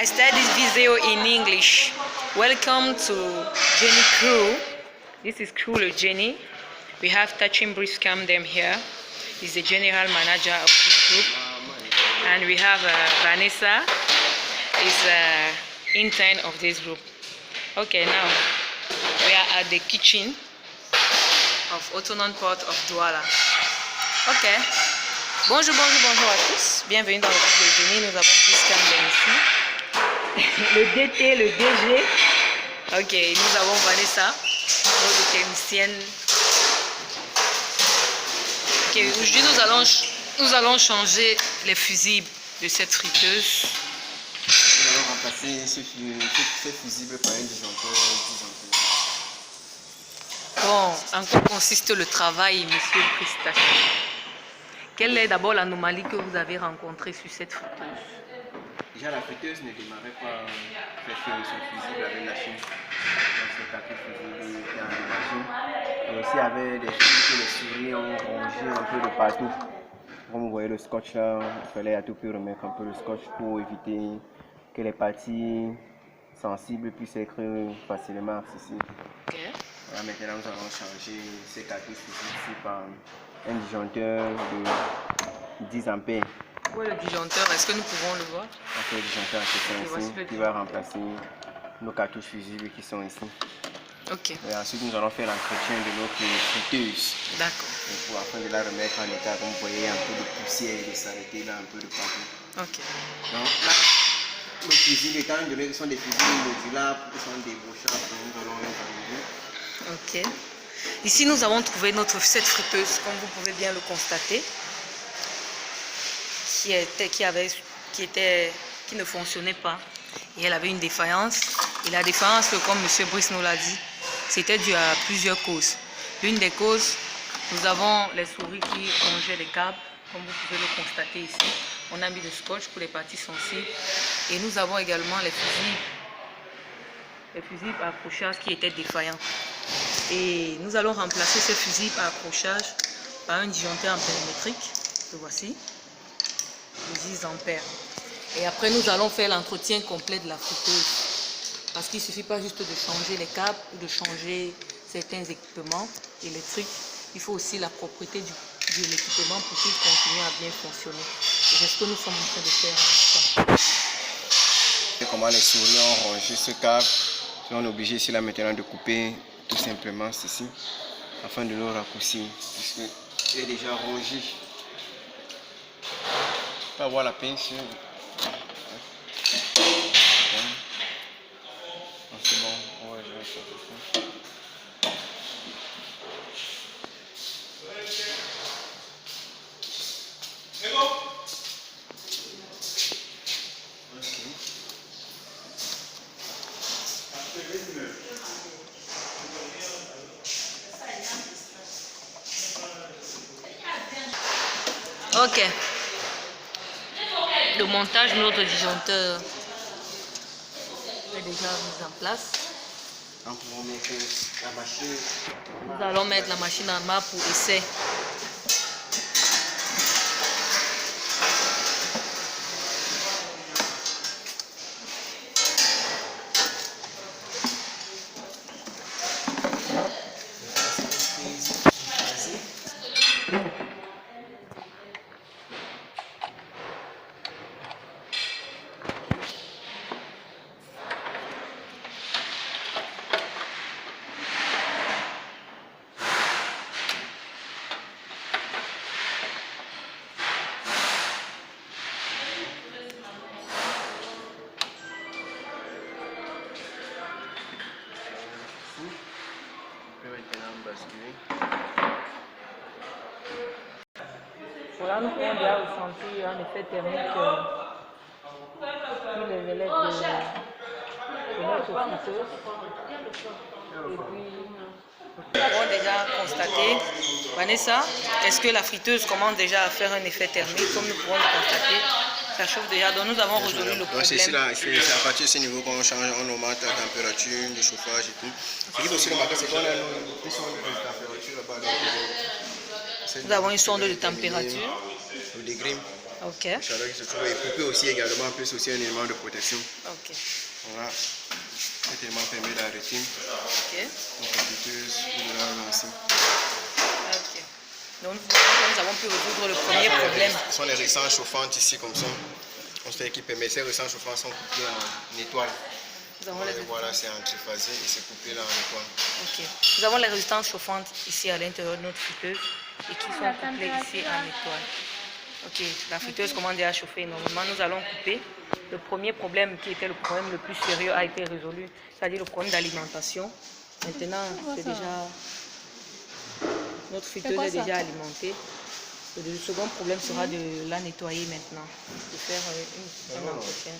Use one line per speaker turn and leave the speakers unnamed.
I start this video in English. Welcome to Jenny Crew. This is Crew Jenny. We have Tachin Briscam them here. He's the general manager of this group. And we have Vanessa, is intern of this group. Okay, now we are at the kitchen of Autonon Port of Douala. Ok. Bonjour à tous. Bienvenue dans le groupe de Jenny. Nous avons Briscam ici. Le DT, le DG. Ok, nous avons Vanessa, notre technicienne. Ok, aujourd'hui nous allons changer les fusibles de cette friteuse.
Nous allons remplacer ce fusible par un disjoncteur.
Bon, en quoi consiste le travail, monsieur Pristache? Quelle est d'abord l'anomalie que vous avez rencontrée sur cette friteuse?
Déjà, la friteuse ne démarrait pas avec son fusible avec la chaîne. Donc, c'est quatre fusibles qui ont endommagé. Et aussi, avec des fils que les souris ont rongé un peu de partout. Comme vous voyez le scotch là, il fallait à tout prix remettre un peu le scotch pour éviter que les parties sensibles puissent être facilement accessibles.
Okay.
Voilà, maintenant, nous allons changer ces quatre fusibles ici par un disjoncteur de 10 ampères.
Où est le disjoncteur? Est-ce que nous pouvons le voir?
Donc, le disjoncteur ici qui va remplacer nos cartouches fusibles qui sont ici.
Ok.
Et ensuite, nous allons faire l'entretien de notre friteuse.
D'accord.
Afin de la remettre en état, comme vous voyez, un peu de poussière et de saleté là, un peu de partout.
Ok.
Donc là, nos fusibles, étant donné que ce sont des fusibles modulables, qui sont débouchables, nous allons les enlever.
Ok. Ici, nous avons trouvé cette friteuse, comme vous pouvez bien le constater, qui ne fonctionnait pas. Et elle avait une défaillance. Et la défaillance, comme M. Brice nous l'a dit, c'était dû à plusieurs causes. L'une des causes, nous avons les souris qui rongeaient les câbles, comme vous pouvez le constater ici. On a mis le scotch pour les parties sensibles. Et nous avons également les fusibles à accrochage qui étaient défaillants. Et nous allons remplacer ces fusibles à accrochage par un disjoncteur ampérimétrique. Le voici, de 10 ampères. Et après, nous allons faire l'entretien complet de la friteuse. Parce qu'il ne suffit pas juste de changer les câbles ou de changer certains équipements électriques. Il faut aussi la propreté de l'équipement pour qu'il continue à bien fonctionner. Et c'est ce que nous sommes en train de faire à l'instant.
Comment les souris ont rongé ce câble. On est obligé ici là maintenant de couper tout simplement ceci afin de le raccourcir puisqu'il est déjà rongé. On peut avoir la pince. C'est bon, on va gérer ça.
Ok. Le montage de notre disjoncteur est déjà mis en place.
Donc, on va mettre la machine.
Nous allons mettre la machine en marche pour essai. Voilà, nous pouvons bien ressentir un effet thermique sur les élèves de notre friteuse. Et puis, nous avons déjà constaté, Vanessa, est-ce que la friteuse commence déjà à faire un effet thermique, comme nous pouvons le constater? Ça chauffe déjà, donc nous avons résolu le problème.
C'est à partir de ce niveau qu'on change, on augmente la température de chauffage et tout. Ce qui est aussi remarquable, c'est qu'on a une sonde de température là-bas.
Nous avons une sonde de température.
Le degré.
Ok.
La chaleur qui se trouve. Et couper aussi également, en plus aussi un élément de protection.
Ok.
Voilà. Cet élément permet d'arrêter
Ok.
une friteuse ou de la lancer.
Ok. Donc nous avons pu résoudre le premier problème.
Ce sont les récents chauffantes ici comme ça. On sait qui permet ces récents chauffants sont coupés en étoile. Voilà, c'est en triphasé et c'est coupé là en étoile.
Ok. Nous avons les résistances chauffantes ici à l'intérieur de notre friteuse et qui sont couplées ici en étoile. Ok, la friteuse commence déjà à chauffer énormément. Nous allons couper. Le premier problème qui était le problème le plus sérieux a été résolu, c'est-à-dire le problème d'alimentation. Maintenant, c'est déjà... Notre friteuse est déjà alimentée. Le second problème sera de la nettoyer maintenant, de faire un entretien.